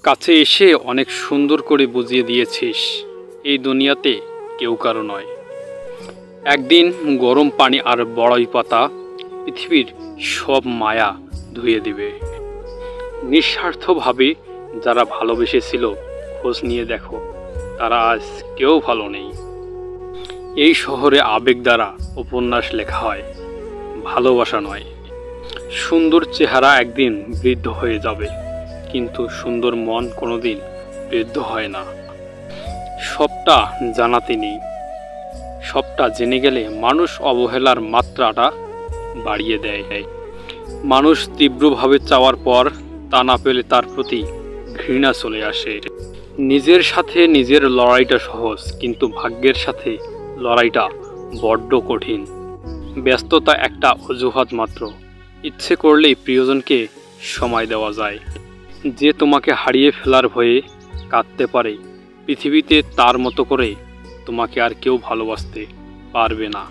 কাছে এসে অনেক সুন্দর করে বুঝিয়ে দিয়েছিস এই দুনিয়াতে কেউ কারো নয়। একদিন গরম পানি আর বড়ই পাতা পৃথিবীর সব মায়া ধুয়ে দিবে। নিঃস্বার্থভাবে যারা ভালোবেসেছিল খোঁজ নিয়ে দেখো তারা আজ কেউ ভালো নেই। এই শহরে আবেগ দ্বারা উপন্যাস লেখা হয়, ভালোবাসা নয়। সুন্দর চেহারা একদিন বৃদ্ধ হয়ে যাবে, কিন্তু সুন্দর মন কোনোদিন বৃদ্ধ হয় না। সবটা জানাতে নেই, সবটা জেনে গেলে মানুষ অবহেলার মাত্রাটা বাড়িয়ে দেয়। মানুষ তীব্রভাবে চাওয়ার পর তা না পেলে তার প্রতি ঘৃণা চলে আসে। নিজের সাথে নিজের লড়াইটা সহজ, কিন্তু ভাগ্যের সাথে লড়াইটা বড্ড কঠিন। ব্যস্ততা একটা অজুহাত মাত্র, ইচ্ছে করলেই প্রিয়জনকে সময় দেওয়া যায়। যে তোমাকে হারিয়ে ফেলার ভয়ে কাঁদতে পারে পৃথিবীতে, তার মতো করে তোমাকে আর কেউ ভালোবাসতে পারবে না।